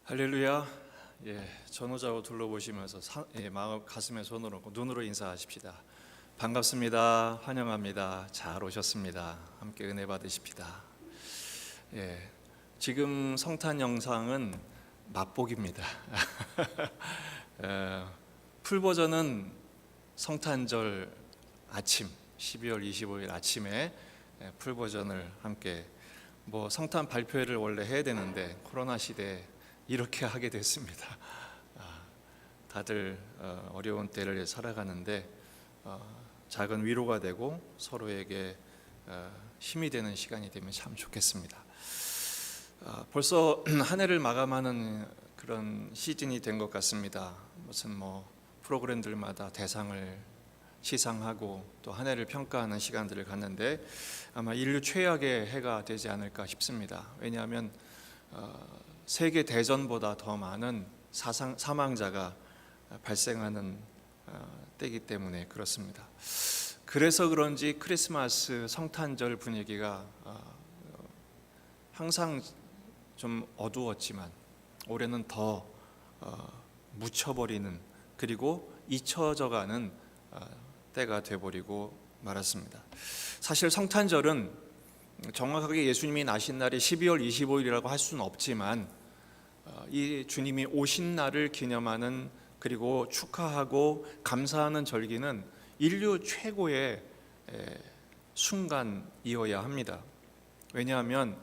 할렐루야. 전후좌우 둘러보시면서 마음 가슴에 손을 얹고 눈으로 인사하십시다. 반갑습니다. 환영합니다. 잘 오셨습니다. 함께 은혜 받으십시다. 지금 성탄 영상은 맛보기입니다. 풀 버전은 성탄절 아침 12월 25일 아침에 풀 버전을 함께 성탄 발표회를 원래 해야 되는데 코로나 시대에 이렇게 하게 됐습니다. 다들 어려운 때를 살아가는데 작은 위로가 되고 서로에게 힘이 되는 시간이 되면 참 좋겠습니다. 벌써 한 해를 마감하는 그런 시즌이 된 것 같습니다. 무슨 프로그램들마다 대상을 시상하고 또 한 해를 평가하는 시간들을 갖는데 아마 인류 최악의 해가 되지 않을까 싶습니다. 왜냐하면 세계 대전보다 더 많은 사망자가 발생하는 때이기 때문에 그렇습니다. 그래서 그런지 크리스마스 성탄절 분위기가 항상 좀 어두웠지만 올해는 더 묻혀버리는 그리고 잊혀져가는 때가 돼버리고 말았습니다. 사실 성탄절은 정확하게 예수님이 나신 날이 12월 25일이라고 할 수는 없지만 이 주님이 오신 날을 기념하는 그리고 축하하고 감사하는 절기는 인류 최고의 순간이어야 합니다. 왜냐하면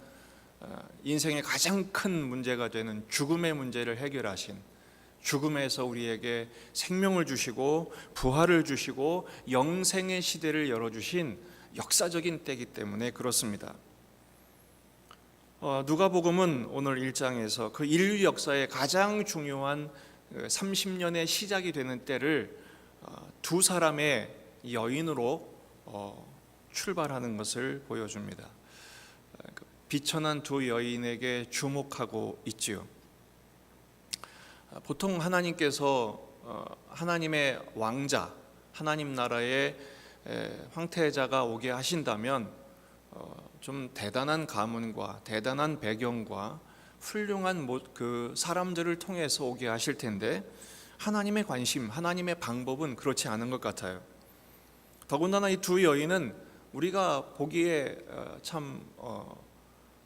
인생의 가장 큰 문제가 되는 죽음의 문제를 해결하신, 죽음에서 우리에게 생명을 주시고 부활을 주시고 영생의 시대를 열어주신 역사적인 때이기 때문에 그렇습니다. 누가복음은 오늘 1장에서 그 인류 역사의 가장 중요한 30년의 시작이 되는 때를 두 사람의 여인으로 출발하는 것을 보여줍니다. 비천한 두 여인에게 주목하고 있지요. 보통 하나님께서 하나님의 왕자, 하나님 나라의 황태자가 오게 하신다면 좀 대단한 가문과 대단한 배경과 훌륭한 그 사람들을 통해서 오게 하실 텐데 하나님의 관심, 하나님의 방법은 그렇지 않은 것 같아요. 더군다나 이 두 여인은 우리가 보기에 참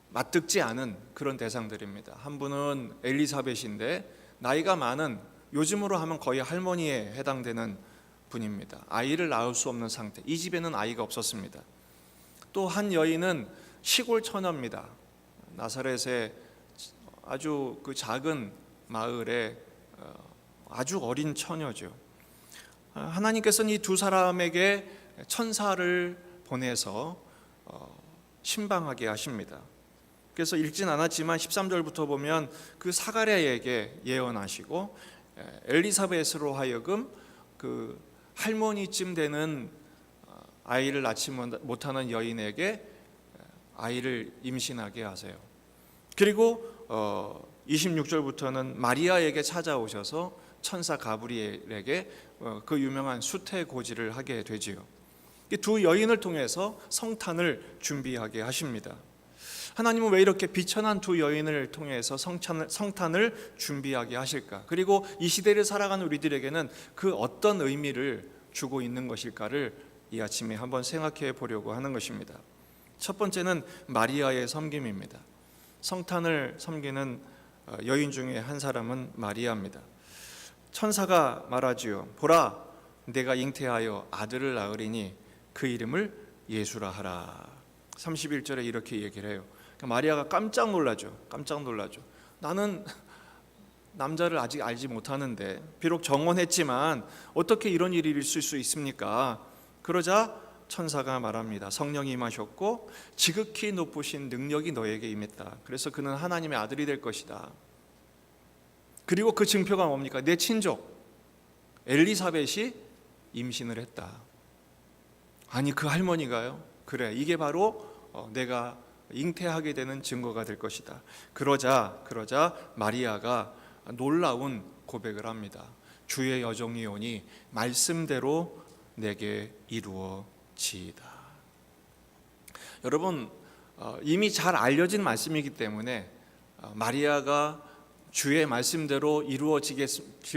맞듣지 않은 그런 대상들입니다. 한 분은 엘리사벳인데 나이가 많은, 요즘으로 하면 거의 할머니에 해당되는 분입니다. 아이를 낳을 수 없는 상태. 이 집에는 아이가 없었습니다. 또 한 여인은 시골 처녀입니다. 나사렛의 아주 그 작은 마을에 아주 어린 처녀죠. 하나님께서는 이 두 사람에게 천사를 보내서 신방하게 하십니다. 그래서 읽진 않았지만 13절부터 보면 그 사가랴에게 예언하시고 엘리사벳으로 하여금 그 할머니쯤 되는 아이를 낳지 못하는 여인에게 아이를 임신하게 하세요. 그리고 26절부터는 마리아에게 찾아오셔서 천사 가브리엘에게 그 유명한 수태고지를 하게 되지요. 이 두 여인을 통해서 성탄을 준비하게 하십니다. 하나님은 왜 이렇게 비천한 두 여인을 통해서 성탄을 준비하게 하실까? 그리고 이 시대를 살아가는 우리들에게는 그 어떤 의미를 주고 있는 것일까를 이 아침에 한번 생각해 보려고 하는 것입니다. 첫 번째는 마리아의 섬김입니다. 성탄을 섬기는 여인 중에 한 사람은 마리아입니다. 천사가 말하지요. 보라, 내가 잉태하여 아들을 낳으리니 그 이름을 예수라 하라. 31절에 이렇게 얘기를 해요. 마리아가 깜짝 놀라죠. 나는 남자를 아직 알지 못하는데, 비록 정원했지만 어떻게 이런 일이 있을 수 있습니까? 그러자 천사가 말합니다. 성령이 임하셨고 지극히 높으신 능력이 너에게 임했다. 그래서 그는 하나님의 아들이 될 것이다. 그리고 그 증표가 뭡니까? 내 친족 엘리사벳이 임신을 했다. 아니, 그 할머니가요? 그래, 이게 바로 내가 잉태하게 되는 증거가 될 것이다. 그러자 마리아가 놀라운 고백을 합니다. 주의 여종이 오니 말씀대로 내게 이루어지이다. 여러분, 이미 잘 알려진 말씀이기 때문에 마리아가 주의 말씀대로 이루어질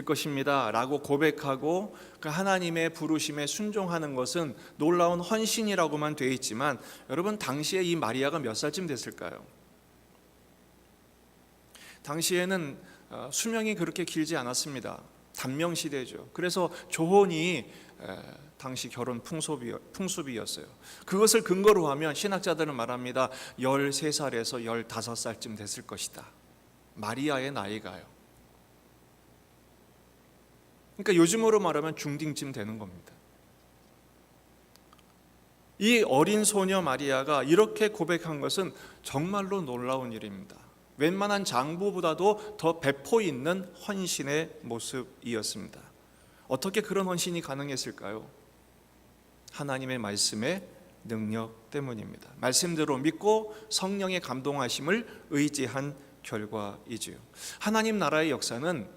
것입니다 라고 고백하고 그 하나님의 부르심에 순종하는 것은 놀라운 헌신이라고만 되어 있지만, 여러분 당시에 이 마리아가 몇 살쯤 됐을까요? 당시에는 수명이 그렇게 길지 않았습니다. 단명 시대죠. 그래서 조혼이 당시 결혼 풍습이었어요. 그것을 근거로 하면 신학자들은 말합니다. 13살에서 15살쯤 됐을 것이다. 마리아의 나이가요. 그러니까 요즘으로 말하면 중딩쯤 되는 겁니다. 이 어린 소녀 마리아가 이렇게 고백한 것은 정말로 놀라운 일입니다. 웬만한 장부보다도 더 배포 있는 헌신의 모습이었습니다. 어떻게 그런 헌신이 가능했을까요? 하나님의 말씀의 능력 때문입니다. 말씀대로 믿고 성령의 감동하심을 의지한 결과이지요. 하나님 나라의 역사는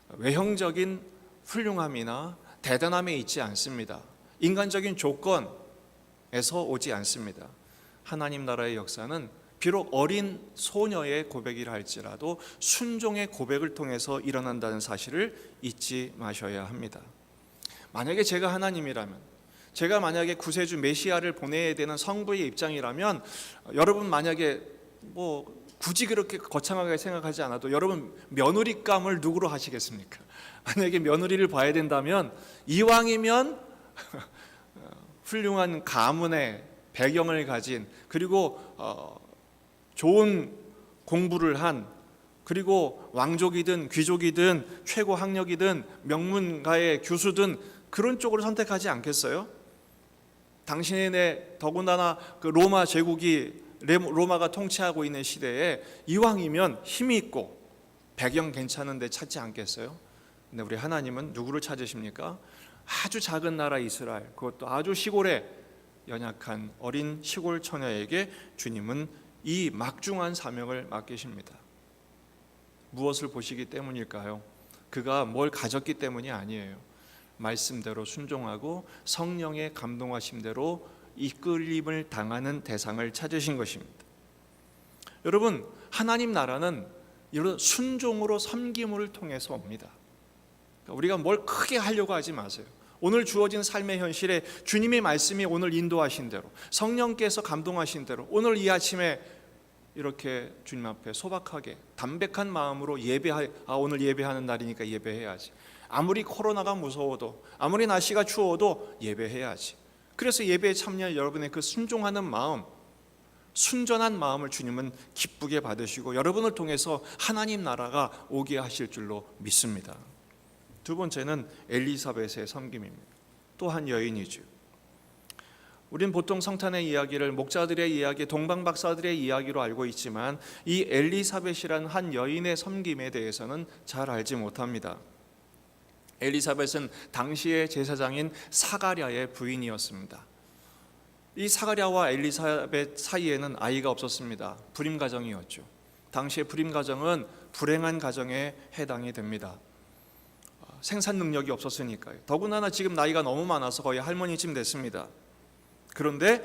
외형적인 훌륭함이나 대단함에 있지 않습니다. 인간적인 조건에서 오지 않습니다. 하나님 나라의 역사는 비록 어린 소녀의 고백이라 할지라도 순종의 고백을 통해서 일어난다는 사실을 잊지 마셔야 합니다. 만약에 제가 하나님이라면, 제가 만약에 구세주 메시아를 보내야 되는 성부의 입장이라면, 여러분 만약에 굳이 그렇게 거창하게 생각하지 않아도 여러분 며느리감을 누구로 하시겠습니까? 만약에 며느리를 봐야 된다면 이왕이면 훌륭한 가문의 배경을 가진, 그리고 좋은 공부를 한, 그리고 왕족이든 귀족이든 최고 학력이든 명문가의 교수든 그런 쪽으로 선택하지 않겠어요? 당신의 더군다나 그 로마 제국이 로마가 통치하고 있는 시대에 이왕이면 힘이 있고 배경 괜찮은 데 찾지 않겠어요? 근데 우리 하나님은 누구를 찾으십니까? 아주 작은 나라 이스라엘, 그것도 아주 시골에 연약한 어린 시골 처녀에게 주님은 이 막중한 사명을 맡기십니다. 무엇을 보시기 때문일까요? 그가 뭘 가졌기 때문이 아니에요. 말씀대로 순종하고 성령의 감동하심대로 이끌림을 당하는 대상을 찾으신 것입니다. 여러분, 하나님 나라는 이런 순종으로 섬김을 통해서 옵니다. 우리가 뭘 크게 하려고 하지 마세요. 오늘 주어진 삶의 현실에 주님의 말씀이 오늘 인도하신 대로, 성령께서 감동하신 대로 오늘 이 아침에 이렇게 주님 앞에 소박하게 담백한 마음으로 오늘 예배하는 날이니까 예배해야지. 아무리 코로나가 무서워도, 아무리 날씨가 추워도 예배해야지. 그래서 예배에 참여할 여러분의 그 순종하는 마음, 순전한 마음을 주님은 기쁘게 받으시고 여러분을 통해서 하나님 나라가 오게 하실 줄로 믿습니다. 두 번째는 엘리사벳의 섬김입니다. 또 한 여인이죠. 우린 보통 성탄의 이야기를 목자들의 이야기, 동방박사들의 이야기로 알고 있지만 이 엘리사벳이라는 한 여인의 섬김에 대해서는 잘 알지 못합니다. 엘리사벳은 당시의 제사장인 사가랴의 부인이었습니다. 이 사가랴와 엘리사벳 사이에는 아이가 없었습니다. 불임 가정이었죠. 당시의 불임 가정은 불행한 가정에 해당이 됩니다. 생산 능력이 없었으니까요. 더군다나 지금 나이가 너무 많아서 거의 할머니쯤 됐습니다. 그런데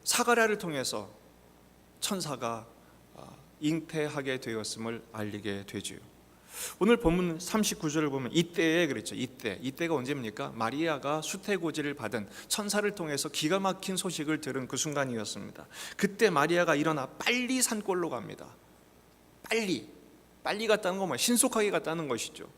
사가랴를 통해서 천사가 잉태하게 되었음을 알리게 되지요. 오늘 본문 39절을 보면 이때에 그랬죠. 이때가 언제입니까? 마리아가 수태고지를 받은, 천사를 통해서 기가 막힌 소식을 들은 그 순간이었습니다. 그때 마리아가 일어나 빨리 산골로 갑니다. 빨리 갔다는 건 신속하게 갔다는 것이죠.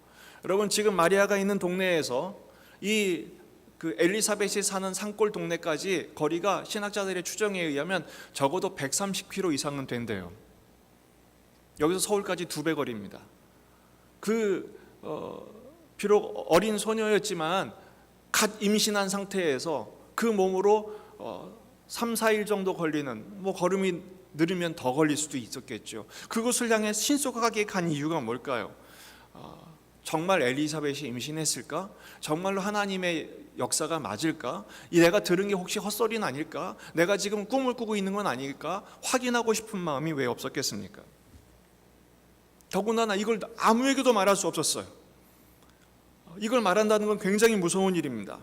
여러분, 지금 마리아가 있는 동네에서 그 엘리사벳이 사는 산골 동네까지 거리가 신학자들의 추정에 의하면 적어도 130km 이상은 된대요. 여기서 서울까지 2배 거리입니다. 비록 어린 소녀였지만 갓 임신한 상태에서 그 몸으로 3, 4일 정도 걸리는, 걸음이 느리면 더 걸릴 수도 있었겠죠. 그곳을 향해 신속하게 간 이유가 뭘까요? 정말 엘리사벳이 임신했을까? 정말로 하나님의 역사가 맞을까? 내가 들은 게 혹시 헛소리는 아닐까? 내가 지금 꿈을 꾸고 있는 건 아닐까? 확인하고 싶은 마음이 왜 없었겠습니까? 더군다나 이걸 아무에게도 말할 수 없었어요. 이걸 말한다는 건 굉장히 무서운 일입니다.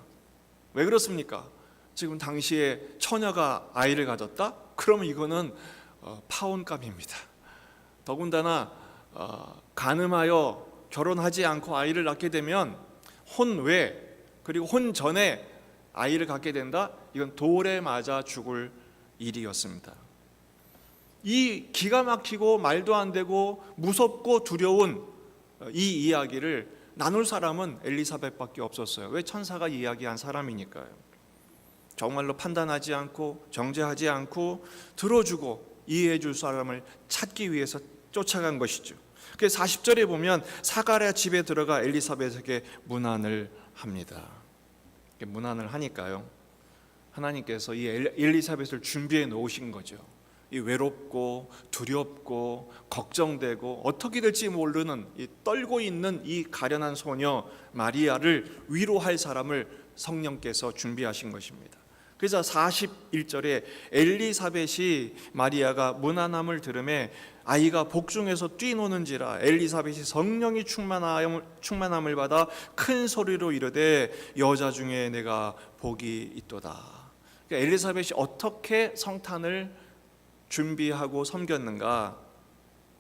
왜 그렇습니까? 지금 당시에 처녀가 아이를 가졌다? 그러면 이거는 파혼감입니다. 더군다나 간음하여 결혼하지 않고 아이를 낳게 되면 혼 외 그리고 혼 전에 아이를 갖게 된다. 이건 돌에 맞아 죽을 일이었습니다. 이 기가 막히고 말도 안 되고 무섭고 두려운 이 이야기를 나눌 사람은 엘리사벳밖에 없었어요. 왜? 천사가 이야기한 사람이니까요. 정말로 판단하지 않고 정죄하지 않고 들어주고 이해해 줄 사람을 찾기 위해서 쫓아간 것이죠. 그래서 40절에 보면 사가랴 집에 들어가 엘리사벳에게 문안을 합니다. 문안을 하니까요, 하나님께서 이 엘리사벳을 준비해 놓으신 거죠. 이 외롭고 두렵고 걱정되고 어떻게 될지 모르는 이 떨고 있는 이 가련한 소녀 마리아를 위로할 사람을 성령께서 준비하신 것입니다. 그래서 41절에 엘리사벳이 마리아가 문안함을 들으매 아이가 복중에서 뛰노는지라 엘리사벳이 성령이 충만함을 받아 큰 소리로 이르되 여자 중에 내가 복이 있도다. 그러니까 엘리사벳이 어떻게 성탄을 준비하고 섬겼는가?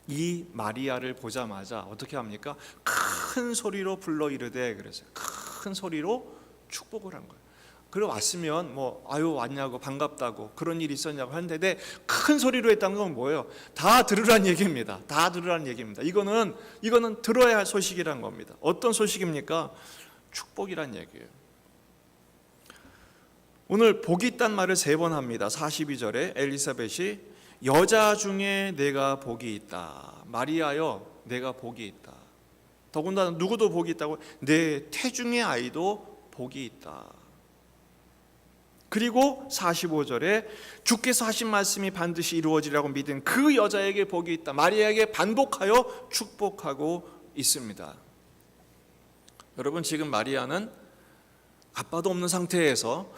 이 마리아를 보자마자 어떻게 합니까? 큰 소리로 불러 이르되 그랬어요. 큰 소리로 축복을 한 거예요. 그래 왔으면 아유 왔냐고 반갑다고 그런 일이 있었냐고 하는데 큰 소리로 했다는 건 뭐예요? 다 들으란 얘기입니다. 다 들으란 얘기입니다. 이거는 들어야 할 소식이란 겁니다. 어떤 소식입니까? 축복이란 얘기예요. 오늘 복이 있단 말을 3번 합니다. 42절에 엘리사벳이 여자 중에 내가 복이 있다. 마리아여 내가 복이 있다. 더군다나 누구도 복이 있다고? 내 태중의 아이도 복이 있다. 그리고 45절에 주께서 하신 말씀이 반드시 이루어지리라고 믿은 그 여자에게 복이 있다. 마리아에게 반복하여 축복하고 있습니다. 여러분, 지금 마리아는 아빠도 없는 상태에서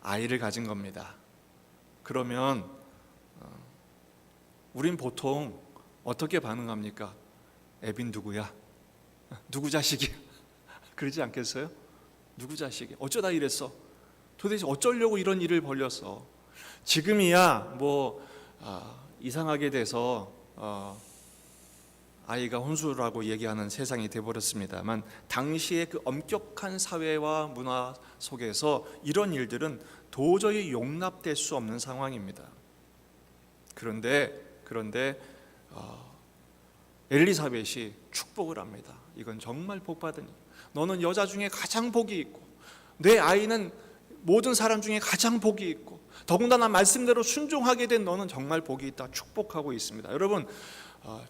아이를 가진 겁니다. 그러면 우린 보통 어떻게 반응합니까? 애빈 누구야? 누구 자식이야? 그러지 않겠어요? 누구 자식이야? 어쩌다 이랬어? 도대체 어쩌려고 이런 일을 벌렸어? 지금이야 이상하게 돼서 아이가 혼수라고 얘기하는 세상이 돼버렸습니다만 당시의 그 엄격한 사회와 문화 속에서 이런 일들은 도저히 용납될 수 없는 상황입니다. 그런데 엘리사벳이 축복을 합니다. 이건 정말 복받은 일. 너는 여자 중에 가장 복이 있고 내 아이는 모든 사람 중에 가장 복이 있고 더군다나 말씀대로 순종하게 된 너는 정말 복이 있다. 축복하고 있습니다. 여러분,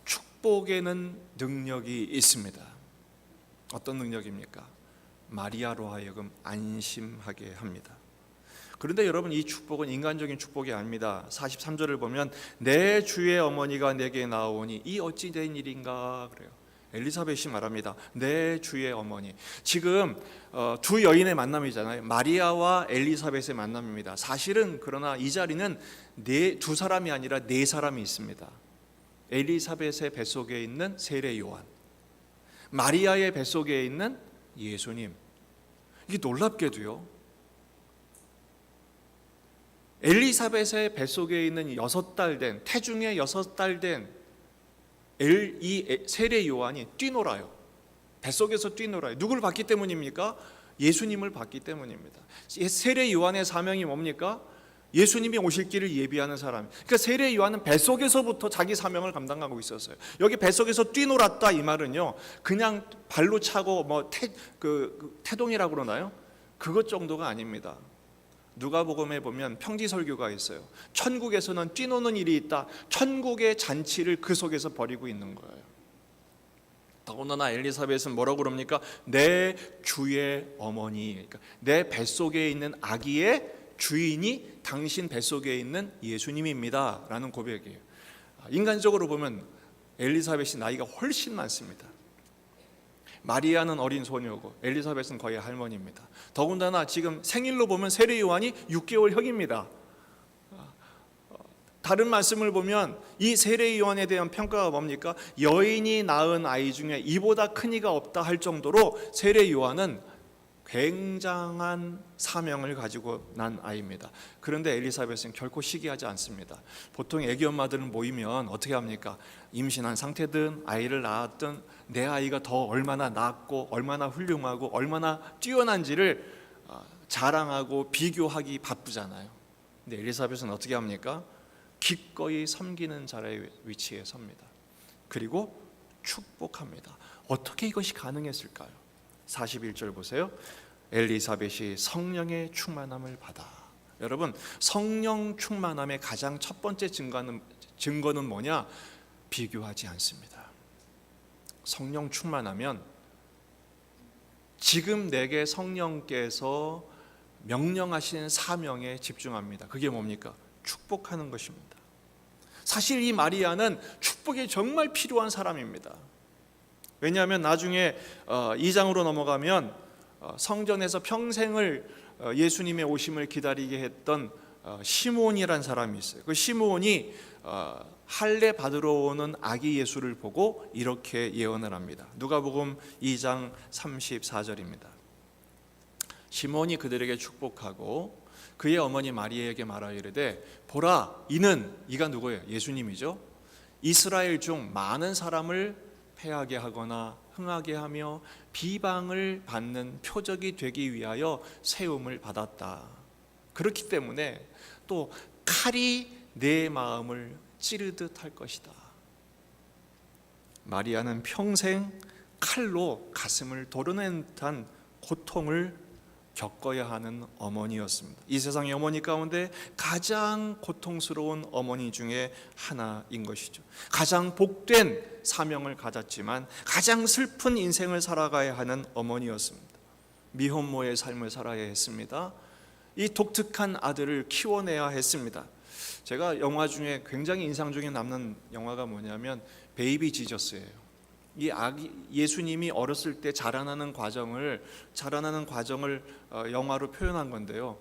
축복에는 능력이 있습니다. 어떤 능력입니까? 마리아로 하여금 안심하게 합니다. 그런데 여러분, 이 축복은 인간적인 축복이 아닙니다. 43절을 보면 내 주의 어머니가 내게 나오니 이 어찌 된 일인가 그래요. 엘리사벳이 말합니다. 내 주의 어머니. 지금 두 여인의 만남이잖아요. 마리아와 엘리사벳의 만남입니다. 사실은 그러나 이 자리는 두 사람이 아니라 4사람이 있습니다. 엘리사벳의 뱃속에 있는 세례 요한, 마리아의 뱃속에 있는 예수님. 이게 놀랍게도요, 엘리사벳의 뱃속에 있는 6달 된, 태중에 6달 된 이 세례 요한이 뛰놀아요. 뱃속에서 뛰놀아요. 누구를 봤기 때문입니까? 예수님을 봤기 때문입니다. 세례 요한의 사명이 뭡니까? 예수님이 오실 길을 예비하는 사람. 그러니까 세례 요한은 뱃속에서부터 자기 사명을 감당하고 있었어요. 여기 뱃속에서 뛰놀았다 이 말은요, 그냥 발로 차고 태동이라고 그러나요? 그것 정도가 아닙니다. 누가복음에 보면 평지설교가 있어요. 천국에서는 뛰노는 일이 있다. 천국의 잔치를 그 속에서 벌이고 있는 거예요. 더군다나 엘리사벳은 뭐라고 그럽니까? 내 주의 어머니. 그러니까 내 뱃속에 있는 아기의 주인이 당신 뱃속에 있는 예수님입니다 라는 고백이에요. 인간적으로 보면 엘리사벳이 나이가 훨씬 많습니다. 마리아는 어린 소녀고 엘리사벳은 거의 할머니입니다. 더군다나 지금 생일로 보면 세례 요한이 6개월 형입니다. 다른 말씀을 보면 이 세례 요한에 대한 평가가 뭡니까? 여인이 낳은 아이 중에 이보다 큰 이가 없다 할 정도로 세례 요한은 굉장한 사명을 가지고 난 아이입니다. 그런데 엘리사벳은 결코 시기하지 않습니다. 보통 애기 엄마들은 모이면 어떻게 합니까? 임신한 상태든 아이를 낳았든 내 아이가 더 얼마나 낫고 얼마나 훌륭하고 얼마나 뛰어난지를 자랑하고 비교하기 바쁘잖아요. 근데 엘리사벳은 어떻게 합니까? 기꺼이 섬기는 자의 위치에 섭니다. 그리고 축복합니다. 어떻게 이것이 가능했을까요? 41절 보세요. 엘리사벳이 성령의 충만함을 받아. 여러분, 성령 충만함의 가장 첫 번째 증거는 뭐냐? 비교하지 않습니다. 성령 충만하면 지금 내게 성령께서 명령하시는 사명에 집중합니다. 그게 뭡니까? 축복하는 것입니다. 사실 이 마리아는 축복이 정말 필요한 사람입니다. 왜냐하면 나중에 2장으로 넘어가면 성전에서 평생을 예수님의 오심을 기다리게 했던 시므온이라는 사람이 있어요. 그 시므온이 할례 받으러 오는 아기 예수를 보고 이렇게 예언을 합니다. 누가복음 2장 34절입니다. 시므온이 그들에게 축복하고 그의 어머니 마리아에게 말하여 이르되 보라, 이가 누구예요? 예수님이죠. 이스라엘 중 많은 사람을 패하게 하거나 흥하게 하며 비방을 받는 표적이 되기 위하여 세움을 받았다. 그렇기 때문에 또 칼이 내 마음을 찌르듯 할 것이다. 마리아는 평생 칼로 가슴을 도려낸 듯한 고통을 겪어야 하는 어머니였습니다. 이 세상의 어머니 가운데 가장 고통스러운 어머니 중에 하나인 것이죠. 가장 복된 사명을 가졌지만 가장 슬픈 인생을 살아가야 하는 어머니였습니다. 미혼모의 삶을 살아야 했습니다. 이 독특한 아들을 키워내야 했습니다. 제가 영화 중에 굉장히 인상 중에 남는 영화가 뭐냐면 베이비 지저스예요. 이 예수님이 어렸을 때 자라나는 과정을 영화로 표현한 건데요.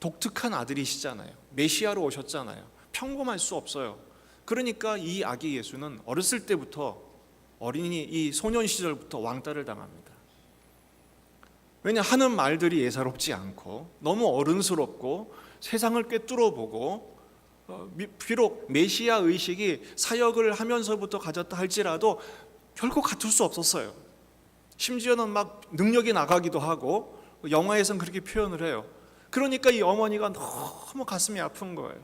독특한 아들이시잖아요. 메시아로 오셨잖아요. 평범할 수 없어요. 그러니까 이 아기 예수는 어렸을 때부터 이 소년 시절부터 왕따를 당합니다. 왜냐, 하는 말들이 예사롭지 않고 너무 어른스럽고 세상을 꿰뚫어보고 비록 메시아 의식이 사역을 하면서부터 가졌다 할지라도 결코 갖출 수 없었어요. 심지어는 막 능력이 나가기도 하고 영화에서는 그렇게 표현을 해요. 그러니까 이 어머니가 너무 가슴이 아픈 거예요.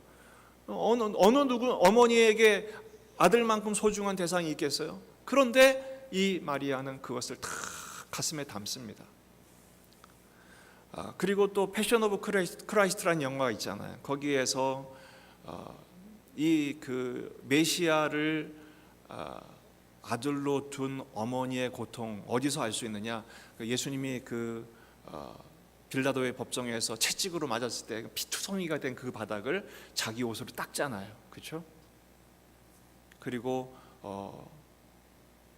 어느 누구 어머니에게 아들만큼 소중한 대상이 있겠어요? 그런데 이 마리아는 그것을 다 가슴에 담습니다. 그리고 또 패션 오브 크라이스트라는 영화가 있잖아요. 거기에서 이 메시아를 아들로 둔 어머니의 고통 어디서 알 수 있느냐? 예수님이 빌라도의 법정에서 채찍으로 맞았을 때 피투성이가 된 그 바닥을 자기 옷으로 닦잖아요. 그렇죠? 그리고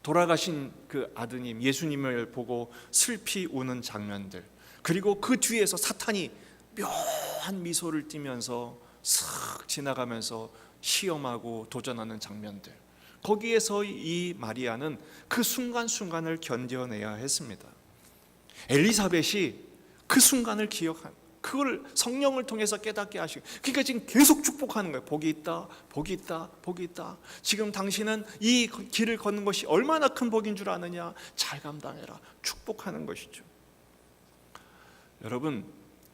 돌아가신 그 아드님 예수님을 보고 슬피 우는 장면들, 그리고 그 뒤에서 사탄이 묘한 미소를 띠면서 싹 지나가면서 시험하고 도전하는 장면들, 거기에서 이 마리아는 그 순간순간을 견뎌내야 했습니다. 엘리사벳이 그 순간을 그걸 성령을 통해서 깨닫게 하시고, 그러니까 지금 계속 축복하는 거예요. 복이 있다, 복이 있다, 복이 있다. 지금 당신은 이 길을 걷는 것이 얼마나 큰 복인 줄 아느냐. 잘 감당해라. 축복하는 것이죠. 여러분,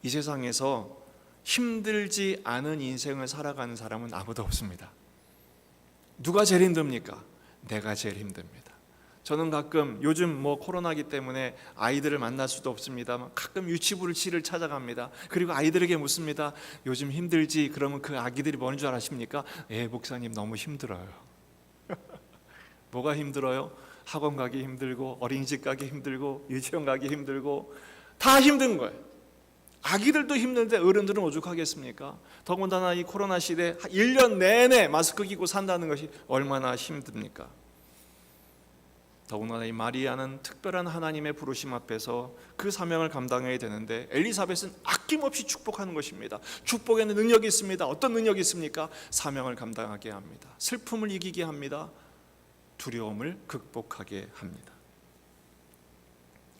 이 세상에서 힘들지 않은 인생을 살아가는 사람은 아무도 없습니다. 누가 제일 힘듭니까? 내가 제일 힘듭니다. 저는 가끔 요즘 코로나기 때문에 아이들을 만날 수도 없습니다만 가끔 유치부를 찾아갑니다. 그리고 아이들에게 묻습니다. 요즘 힘들지? 그러면 그 아기들이 뭐는 줄 아십니까? 목사님 너무 힘들어요. 뭐가 힘들어요? 학원 가기 힘들고 어린이집 가기 힘들고 유치원 가기 힘들고 다 힘든 거예요. 아기들도 힘든데 어른들은 오죽하겠습니까? 더군다나 이 코로나 시대 1년 내내 마스크 끼고 산다는 것이 얼마나 힘듭니까? 더군다나 이 마리아는 특별한 하나님의 부르심 앞에서 그 사명을 감당해야 되는데 엘리사벳은 아낌없이 축복하는 것입니다. 축복에는 능력이 있습니다. 어떤 능력이 있습니까? 사명을 감당하게 합니다. 슬픔을 이기게 합니다. 두려움을 극복하게 합니다.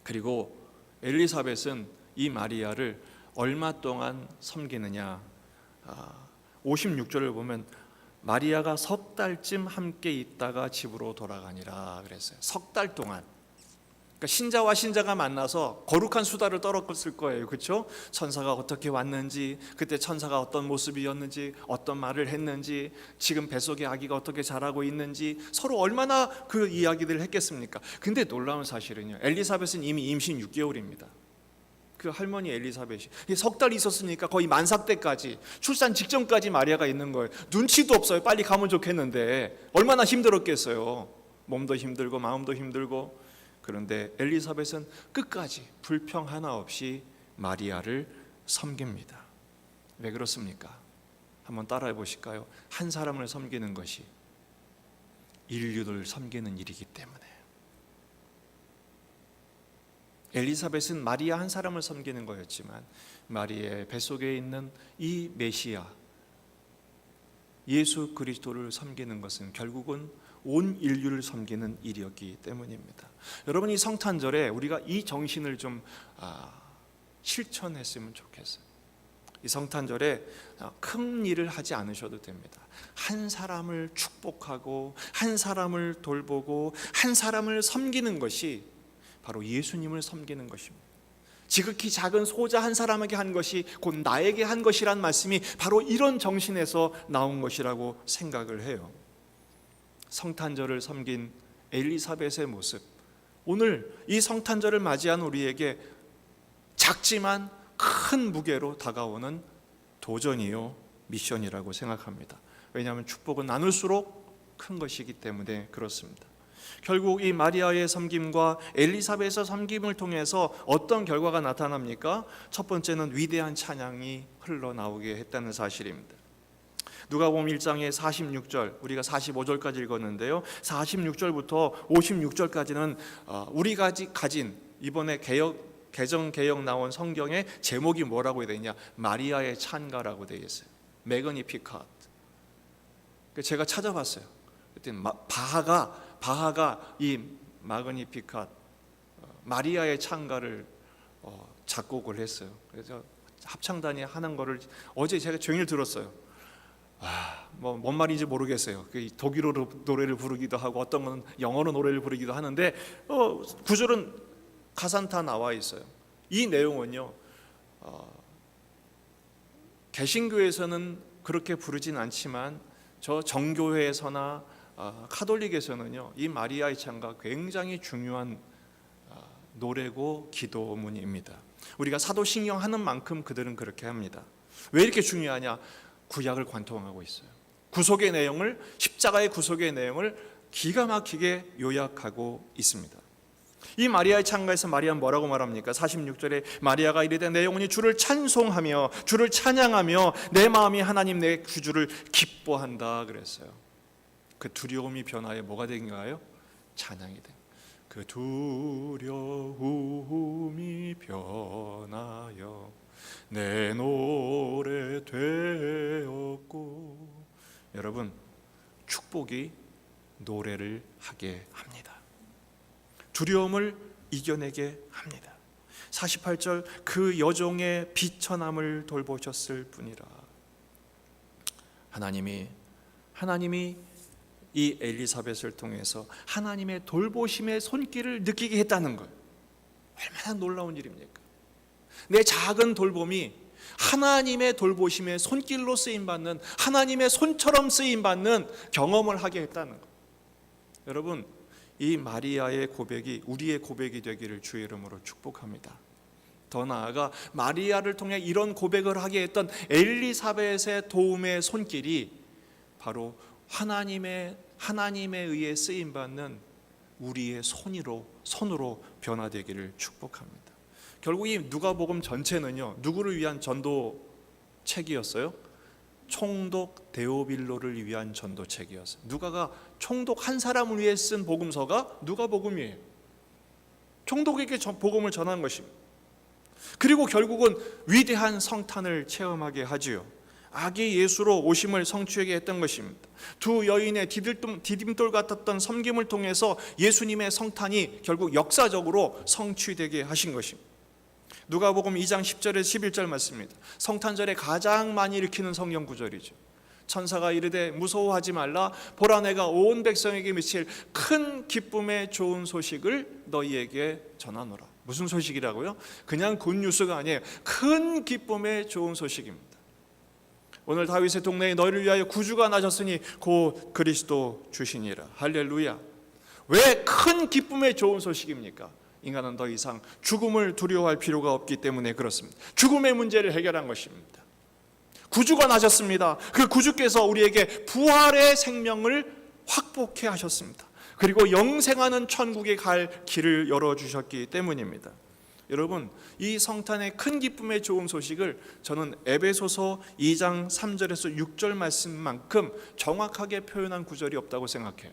그리고 엘리사벳은 이 마리아를 얼마 동안 섬기느냐, 56절을 보면 마리아가 석 달쯤 함께 있다가 집으로 돌아가니라 그랬어요. 석 달 동안. 그러니까 신자와 신자가 만나서 거룩한 수다를 떨었을 거예요. 그렇죠? 천사가 어떻게 왔는지, 그때 천사가 어떤 모습이었는지, 어떤 말을 했는지, 지금 뱃속에 아기가 어떻게 자라고 있는지, 서로 얼마나 그 이야기들을 했겠습니까? 근데 놀라운 사실은요, 엘리사벳은 이미 임신 6개월입니다. 그 할머니 엘리사벳이 석 달 있었으니까 거의 만삭 때까지, 출산 직전까지 마리아가 있는 거예요. 눈치도 없어요. 빨리 가면 좋겠는데 얼마나 힘들었겠어요. 몸도 힘들고 마음도 힘들고. 그런데 엘리사벳은 끝까지 불평 하나 없이 마리아를 섬깁니다. 왜 그렇습니까? 한번 따라해 보실까요? 한 사람을 섬기는 것이 인류를 섬기는 일이기 때문에. 엘리사벳은 마리아 한 사람을 섬기는 거였지만 마리아의 뱃속에 있는 이 메시아 예수 그리스도를 섬기는 것은 결국은 온 인류를 섬기는 일이었기 때문입니다. 여러분, 이 성탄절에 우리가 이 정신을 좀 실천했으면 좋겠어요. 이 성탄절에 큰 일을 하지 않으셔도 됩니다. 한 사람을 축복하고 한 사람을 돌보고 한 사람을 섬기는 것이 바로 예수님을 섬기는 것입니다. 지극히 작은 소자 한 사람에게 한 것이 곧 나에게 한 것이란 말씀이 바로 이런 정신에서 나온 것이라고 생각을 해요. 성탄절을 섬긴 엘리사벳의 모습, 오늘 이 성탄절을 맞이한 우리에게 작지만 큰 무게로 다가오는 도전이요 미션이라고 생각합니다. 왜냐하면 축복은 나눌수록 큰 것이기 때문에 그렇습니다. 결국 이 마리아의 섬김과 엘리사벳의 섬김을 통해서 어떤 결과가 나타납니까? 첫 번째는 위대한 찬양이 흘러나오게 했다는 사실입니다. 누가복음 1장의 46절, 우리가 45절까지 읽었는데요, 46절부터 56절까지는 우리가 가진 이번에 개정 개혁 나온 성경의 제목이 뭐라고 되어 있냐? 마리아의 찬가라고 되어 있어요. 매그니피캇. 제가 찾아봤어요. 그랬더니 바하가 이 마그니피캇 마리아의 찬가를 작곡을 했어요. 그래서 합창단이 하는 거를 어제 제가 종일 들었어요. 뭔 말인지 모르겠어요. 독일어로 노래를 부르기도 하고 어떤 건 영어로 노래를 부르기도 하는데 구절은 가사는 다 나와 있어요. 이 내용은요, 개신교에서는 그렇게 부르진 않지만 저 정교회에서나 카톨릭에서는요, 이 마리아의 찬가 굉장히 중요한 노래고 기도문입니다. 우리가 사도신경 하는 만큼 그들은 그렇게 합니다. 왜 이렇게 중요하냐? 구약을 관통하고 있어요. 구속의 내용을, 십자가의 구속의 내용을 기가 막히게 요약하고 있습니다. 이 마리아의 찬가에서 마리아는 뭐라고 말합니까? 46절에 마리아가 이르되 내 영혼이 주를 찬송하며 주를 찬양하며 내 마음이 하나님 내 구주를 기뻐한다 그랬어요. 그 두려움이 변화해 뭐가 된가요? 찬양이 된. 그 두려움이 변하여 내 노래 되었고. 여러분, 축복이 노래를 하게 합니다. 두려움을 이겨내게 합니다. 48절 그 여종의 비천함을 돌보셨을 뿐이라. 하나님이 이 엘리사벳을 통해서 하나님의 돌보심의 손길을 느끼게 했다는 것, 얼마나 놀라운 일입니까? 내 작은 돌봄이 하나님의 돌보심의 손길로 쓰임받는, 하나님의 손처럼 쓰임받는 경험을 하게 했다는 것. 여러분, 이 마리아의 고백이 우리의 고백이 되기를 주의 이름으로 축복합니다. 더 나아가 마리아를 통해 이런 고백을 하게 했던 엘리사벳의 도움의 손길이 바로 하나님에 의해 쓰임받는 우리의 손으로 변화되기를 축복합니다. 결국 이 누가복음 전체는요, 누구를 위한 전도책이었어요? 총독 데오빌로를 위한 전도책이었어요. 누가가 총독 한 사람을 위해 쓴 복음서가 누가복음이에요. 총독에게 복음을 전한 것입니다. 그리고 결국은 위대한 성탄을 체험하게 하지요. 아기 예수로 오심을 성취하게 했던 것입니다. 두 여인의 디딤돌 같았던 섬김을 통해서 예수님의 성탄이 결국 역사적으로 성취되게 하신 것입니다. 누가복음 2장 10절에서 11절 말씀입니다. 성탄절에 가장 많이 일으키는 성경 구절이죠. 천사가 이르되 무서워하지 말라, 보라 내가 온 백성에게 미칠 큰 기쁨의 좋은 소식을 너희에게 전하노라. 무슨 소식이라고요? 그냥 굿뉴스가 아니에요. 큰 기쁨의 좋은 소식입니다. 오늘 다윗의 동네에 너희를 위하여 구주가 나셨으니 곧 그리스도 주시니라. 할렐루야. 왜 큰 기쁨의 좋은 소식입니까? 인간은 더 이상 죽음을 두려워할 필요가 없기 때문에 그렇습니다. 죽음의 문제를 해결한 것입니다. 구주가 나셨습니다. 그 구주께서 우리에게 부활의 생명을 확보케 하셨습니다. 그리고 영생하는 천국에 갈 길을 열어주셨기 때문입니다. 여러분, 이 성탄의 큰 기쁨의 좋은 소식을 저는 에베소서 2장 3절에서 6절 말씀만큼 정확하게 표현한 구절이 없다고 생각해요.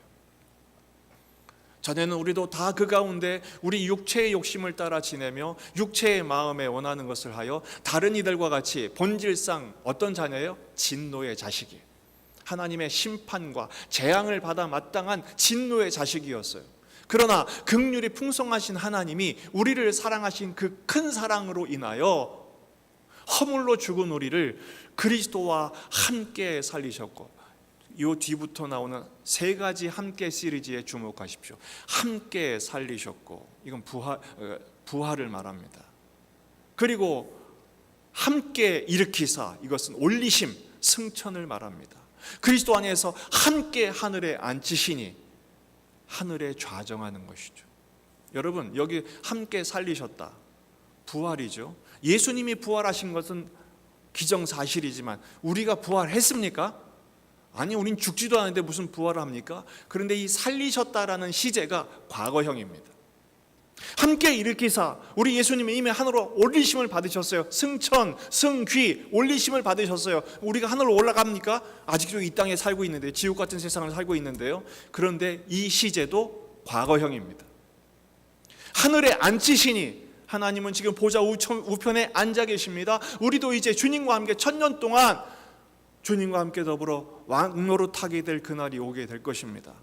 전에는 우리도 다 그 가운데 우리 육체의 욕심을 따라 지내며 육체의 마음에 원하는 것을 하여 다른 이들과 같이 본질상 어떤 자녀예요? 진노의 자식이에요. 하나님의 심판과 재앙을 받아 마땅한 진노의 자식이었어요. 그러나 긍휼이 풍성하신 하나님이 우리를 사랑하신 그 큰 사랑으로 인하여 허물로 죽은 우리를 그리스도와 함께 살리셨고, 이 뒤부터 나오는 세 가지 함께 시리즈에 주목하십시오. 함께 살리셨고, 이건 부활을 말합니다. 그리고 함께 일으키사, 이것은 올리심, 승천을 말합니다. 그리스도 안에서 함께 하늘에 앉히시니 하늘에 좌정하는 것이죠. 여러분, 여기 함께 살리셨다, 부활이죠. 예수님이 부활하신 것은 기정사실이지만 우리가 부활했습니까? 아니, 우린 죽지도 않은데 무슨 부활을 합니까? 그런데 이 살리셨다라는 시제가 과거형입니다. 함께 일으키사, 우리 예수님이 이미 하늘로 올리심을 받으셨어요. 승천, 승귀, 올리심을 받으셨어요. 우리가 하늘로 올라갑니까? 아직도 이 땅에 살고 있는데, 지옥 같은 세상을 살고 있는데요. 그런데 이 시제도 과거형입니다. 하늘에 앉히시니, 하나님은 지금 보좌 우편에 앉아 계십니다. 우리도 이제 주님과 함께 1000년 동안 주님과 함께 더불어 왕노릇하게 될 그날이 오게 될 것입니다.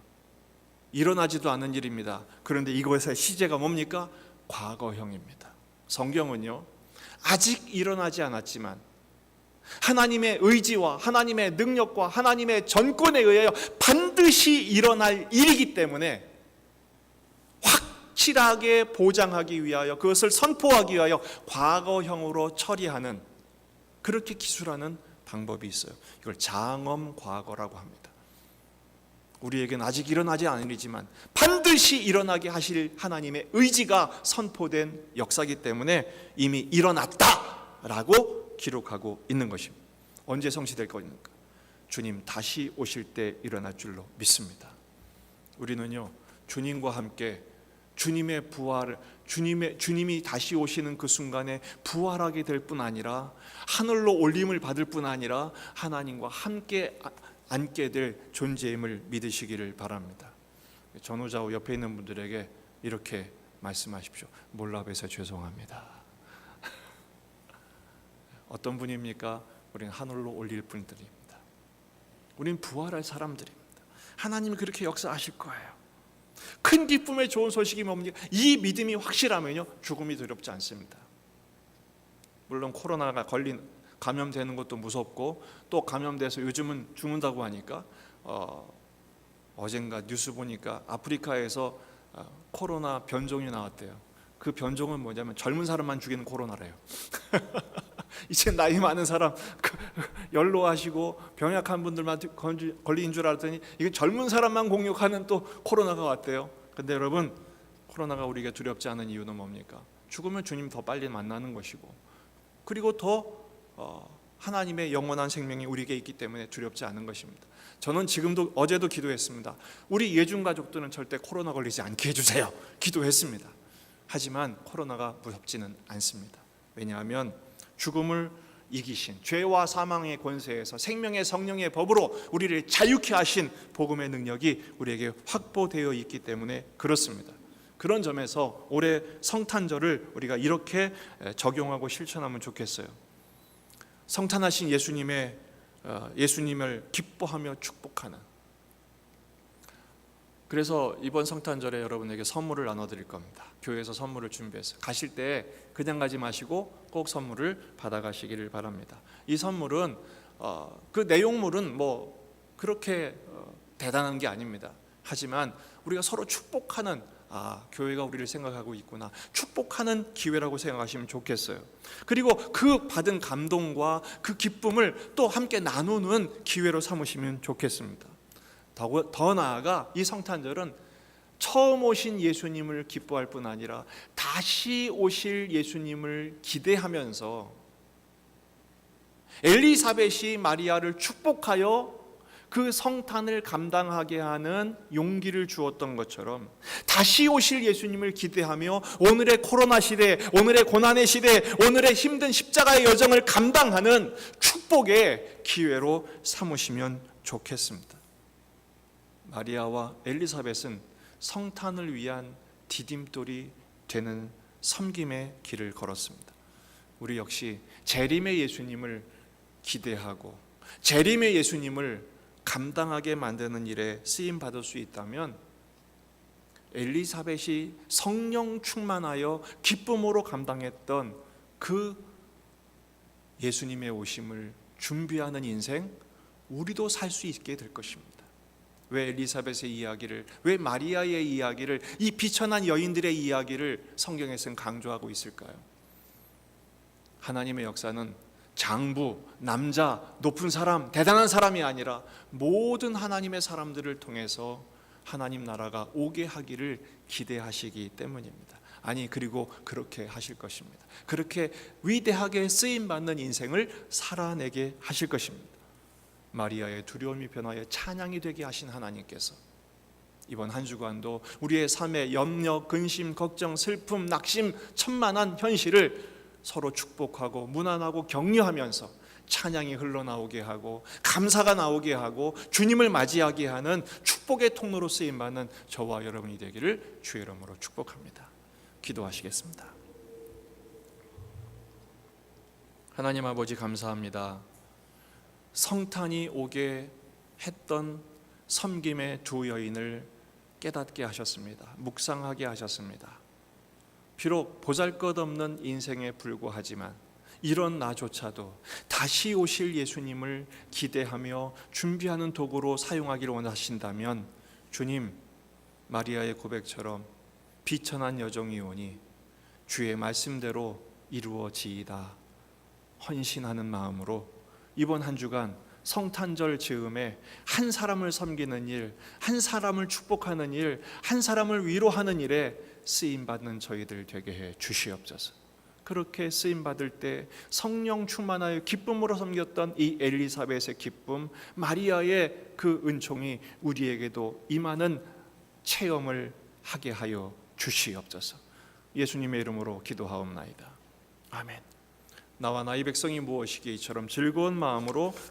일어나지도 않은 일입니다. 그런데 이것의 시제가 뭡니까? 과거형입니다. 성경은요, 아직 일어나지 않았지만 하나님의 의지와 하나님의 능력과 하나님의 전권에 의하여 반드시 일어날 일이기 때문에 확실하게 보장하기 위하여, 그것을 선포하기 위하여 과거형으로 처리하는, 그렇게 기술하는 방법이 있어요. 이걸 장엄 과거라고 합니다. 우리에게는 아직 일어나지 않은 일이지만 반드시 일어나게 하실 하나님의 의지가 선포된 역사이기 때문에 이미 일어났다라고 기록하고 있는 것입니다. 언제 성취될 겁니까? 주님 다시 오실 때 일어날 줄로 믿습니다. 우리는요, 주님과 함께 주님의 부활을, 주님이 다시 오시는 그 순간에 부활하게 될 뿐 아니라 하늘로 올림을 받을 뿐 아니라 하나님과 함께 앉게 될 존재임을 믿으시기를 바랍니다. 전후좌우 옆에 있는 분들에게 이렇게 말씀하십시오. 몰라봬서 죄송합니다. 어떤 분입니까? 우리는 하늘로 올릴 분들입니다. 우리는 부활할 사람들입니다. 하나님이 그렇게 역사하실 거예요. 큰 기쁨의 좋은 소식이 뭡니까? 이 믿음이 확실하면요, 죽음이 두렵지 않습니다. 물론 코로나가 감염되는 것도 무섭고, 또 감염돼서 요즘은 죽는다고 하니까 어젠가 뉴스 보니까 아프리카에서 코로나 변종이 나왔대요. 그 변종은 뭐냐면 젊은 사람만 죽이는 코로나래요. 이제 나이 많은 사람, 연로하시고 병약한 분들만 걸린 줄 알았더니 이게 젊은 사람만 공격하는 또 코로나가 왔대요. 근데 여러분, 코로나가 우리가 두렵지 않은 이유는 뭡니까? 죽으면 주님 더 빨리 만나는 것이고, 그리고 더 하나님의 영원한 생명이 우리에게 있기 때문에 두렵지 않은 것입니다. 저는 지금도, 어제도 기도했습니다. 우리 예중 가족들은 절대 코로나 걸리지 않게 해주세요. 기도했습니다. 하지만 코로나가 무섭지는 않습니다. 왜냐하면 죽음을 이기신, 죄와 사망의 권세에서 생명의 성령의 법으로 우리를 자유케 하신 복음의 능력이 우리에게 확보되어 있기 때문에 그렇습니다. 그런 점에서 올해 성탄절을 우리가 이렇게 적용하고 실천하면 좋겠어요. 성탄하신 예수님을 기뻐하며 축복하는, 그래서 이번 성탄절에 여러분에게 선물을 나눠드릴 겁니다. 교회에서 선물을 준비해서 가실 때 그냥 가지 마시고 꼭 선물을 받아가시기를 바랍니다. 이 선물은 그 내용물은 뭐 그렇게 대단한 게 아닙니다. 하지만 우리가 서로 축복하는, 교회가 우리를 생각하고 있구나, 축복하는 기회라고 생각하시면 좋겠어요. 그리고 그 받은 감동과 그 기쁨을 또 함께 나누는 기회로 삼으시면 좋겠습니다. 더 나아가 이 성탄절은 처음 오신 예수님을 기뻐할 뿐 아니라 다시 오실 예수님을 기대하면서 엘리사벳이 마리아를 축복하여 그 성탄을 감당하게 하는 용기를 주었던 것처럼 다시 오실 예수님을 기대하며 오늘의 코로나 시대, 오늘의 고난의 시대, 오늘의 힘든 십자가의 여정을 감당하는 축복의 기회로 삼으시면 좋겠습니다. 마리아와 엘리사벳은 성탄을 위한 디딤돌이 되는 섬김의 길을 걸었습니다. 우리 역시 재림의 예수님을 기대하고 재림의 예수님을 감당하게 만드는 일에 쓰임 받을 수 있다면 엘리사벳이 성령 충만하여 기쁨으로 감당했던 그 예수님의 오심을 준비하는 인생, 우리도 살 수 있게 될 것입니다. 왜 엘리사벳의 이야기를, 왜 마리아의 이야기를, 이 비천한 여인들의 이야기를 성경에서는 강조하고 있을까요? 하나님의 역사는 장부, 남자, 높은 사람, 대단한 사람이 아니라 모든 하나님의 사람들을 통해서 하나님 나라가 오게 하기를 기대하시기 때문입니다. 그리고 그렇게 하실 것입니다. 그렇게 위대하게 쓰임받는 인생을 살아내게 하실 것입니다. 마리아의 두려움이 변화해 찬양이 되게 하신 하나님께서 이번 한 주간도 우리의 삶의 염려, 근심, 걱정, 슬픔, 낙심, 천만한 현실을 서로 축복하고 무난하고 격려하면서 찬양이 흘러나오게 하고 감사가 나오게 하고 주님을 맞이하게 하는 축복의 통로로 쓰임받는 저와 여러분이 되기를 주의 이름으로 축복합니다. 기도하시겠습니다. 하나님 아버지, 감사합니다. 성탄이 오게 했던 섬김의 두 여인을 깨닫게 하셨습니다. 묵상하게 하셨습니다. 비록 보잘것없는 인생에 불과하지만 이런 나조차도 다시 오실 예수님을 기대하며 준비하는 도구로 사용하기를 원하신다면 주님, 마리아의 고백처럼 비천한 여정이 오니 주의 말씀대로 이루어지이다 헌신하는 마음으로 이번 한 주간 성탄절 즈음에 한 사람을 섬기는 일, 한 사람을 축복하는 일, 한 사람을 위로하는 일에 쓰임받는 저희들 되게 해 주시옵소서. 그렇게 쓰임받을 때 성령 충만하여 기쁨으로 섬겼던 이 엘리사벳의 기쁨, 마리아의 그 은총이 우리에게도 임하는 체험을 하게 하여 주시옵소서. 예수님의 이름으로 기도하옵나이다. 아멘. 나와 나의 백성이 무엇이기에 이처럼 즐거운 마음으로